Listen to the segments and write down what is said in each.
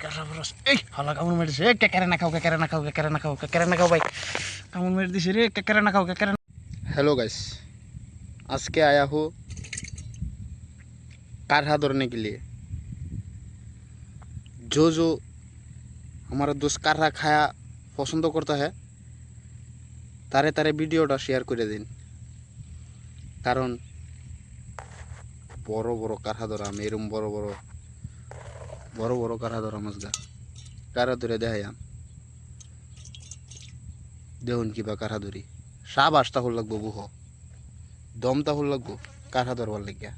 এই হালা কামড় মেরেছে কেকেরে না খাও কেকেরে না খাও কেকেরে না খাও কেকেরে না খাও ভাই কামড় मेरे दिसे रे केकरे ना खाओ केकरे। हेलो गाइस, आज के आया हूँ कारहा दौड़ने के लिए। जो हमारा दोस्त कारहा खाया पसंद करता है तारे तारे वीडियोटा शेयर कर दिन, कारण बड़ो बड़ो कारहा धराम एरम बड़ो बड़ो कारहा धराम आजगा कारहा धरे देखायाम देखुन किबा कारहा धरी साबासटा हल लागबो बुह दमटा हल लागबो कारहा धरबार लागिया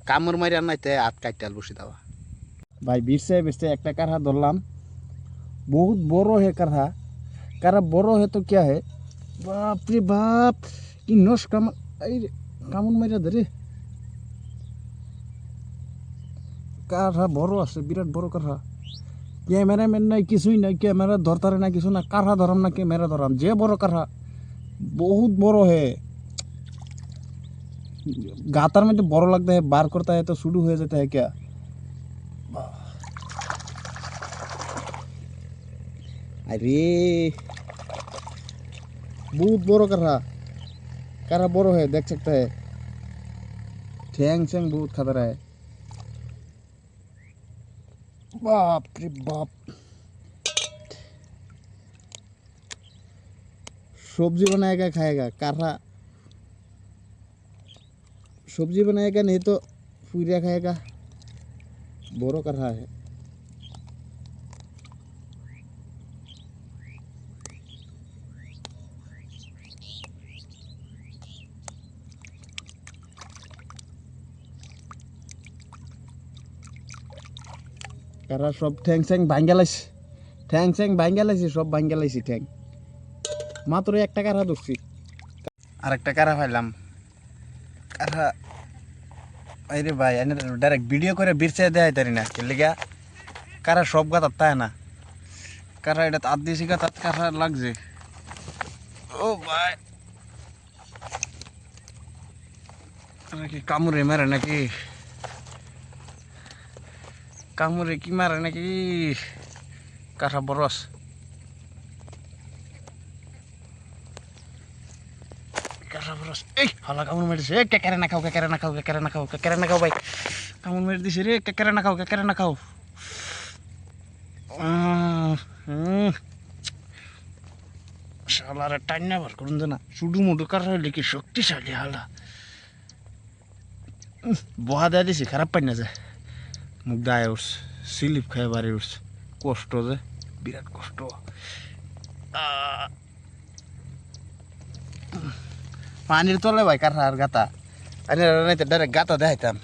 कामड़ मारि आनाइते हाथ काटाल बसে দেওয়া। भाई बीरसे बेचते एक कारहा धरलाम, बहुत बड़ो है कारहा। कारहा बड़ो है तो क्या है, बाप रे बाप कि नस कामड़ मारिया धरे। कारहा बड़ो आछे बिराट बड़ो कारहा। कैमरामैन नाई किछुई नाई, कैमरा धरतारे ना किछु ना, कारहा धराम ना कैमरा धराम जे बड़ो कारहा बहुत बड़ो है। गातार में तो बड़ो लगता है, बार करता है तो शुरू हो जाता है क्या। अरे बहुत बड़ो कारहा, कारहा बड़ो है देख सकता है। ठैंग शैंग बहुत खतरा है। बाप रे बाप सब्जी बनाएगा खाएगा कारहा, सब्जी बनाएगा नहीं तो पूरिया खाएगा। बड़ो कारहा है। कारहा सब ठैंग शैंग भांगे लाइছে, ठैंग शैंग भांगे लाइছে, सब भांगे लाइছে ठैंग। मात्र एक कारहा धरছি আর একটা कारहा পাইলাম। कारहा अरे भाई एने डायरेक्ट वीडियो करे बिरसे देय तारी ना के लिगा कारहा सब गाता ताय ना। कारहा এটা তাত দিছি গা তাত कारहा লাগছে। ও ভাই कारहा কি কামড়ে মারে নাকি, কামড়ে কি মারে নাকি। कारहा বরস कारहा बरस এই হালা কামড় মেরেছে কেকেরে না খাও কেকেরে না খাও কেকেরে না খাও কেকেরে না খাও ভাই কামড় মেরে দিছে রে কেকেরে না খাও কেকেরে না খাও। শালারে টান্না বার করুন না শুডু মুডু कारहा হইলে কি শক্তিশালী হালা। বহা দেয়া দিছি খারাপ পাই না যায়, মুখ দায় উঠছে, স্লিপ খায় বাড়ি উঠছে, কষ্ট যে বিরাট কষ্ট। পানির তলে ভাই कारहाর গাতা, আরে নাইতে ডাইরেক্ট গাতা দেখাইতাম।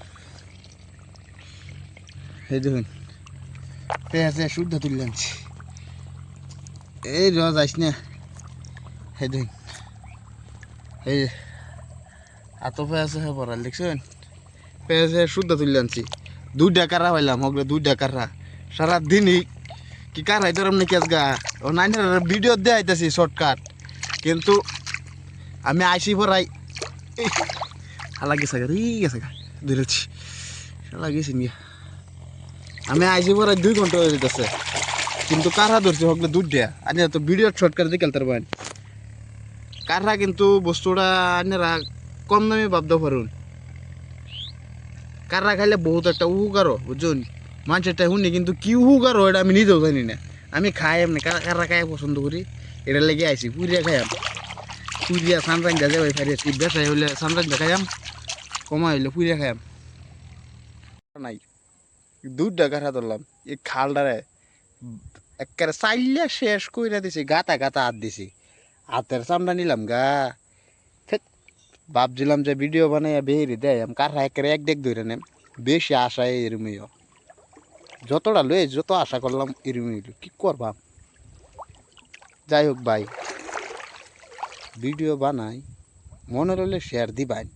এই দেখুন পেঁয়াজে শুদ্ধ তুলে আনছি, এই রোজ আইস না। এই দেখুন এই এত পেঁয়াজে ভরা দেখছেন, পেঁয়াজে শুদ্ধ তুলে আনছি। দুইটা कारहा পাইলাম হগলে দুইটা कारहा সারাদিনই কি कारहाই ধরম নাকি আজগা। ও নাইনের ভিডিও দেখাইতেছি শর্টকাট, কিন্তু আমি আইসি পড়াই হালা গেছে গেছে ধরেছি শালা গেছি নিয়ে। আমি আইসি পড়াই 2 ঘন্টা হয়ে যেতেছে, কিন্তু कारहा ধরছি হগলে দুধটা আনি তো ভিডিও শর্টকাট দিয়ে খেলতে পারেন। कारहा কিন্তু বস্তুটা আনারা কম দামে ভাবতে পারুন। कारहा খাইলে বহুত একটা উপকারও বুঝুন, মানুষটা শুনি কিন্তু কি উপকারও এটা আমি নিজেও জানি না। আমি খাই এমনি कारहा খাই পছন্দ করি, এটা লেগে আইসি পুরিয়া খাইয়াম। পুরিয়া সানরাইন যাবে ভাই ফারি কি বেসাই হইলে সানরাইন দেখায়াম, কমা হইলে পুরিয়া খাইয়াম। নাই দুধটা कारहा ধরলাম এই খালটারে একেবারে চাইলে শেষ কইরা দিছি, গাতা গাতা হাত দিছি, হাতের চামড়া নিলাম গা। ভাবছিলাম যে ভিডিও বানাইয়া বেরি দেয় कारहा একেবারে এক দেখ ধরে নেম, বেশি আশা এরমিও যতটা লয়ে যত আশা করলাম এরমি কি করবাম। যাই হোক ভাই ভিডিও বানাই মনে হলে শেয়ার দিবাই।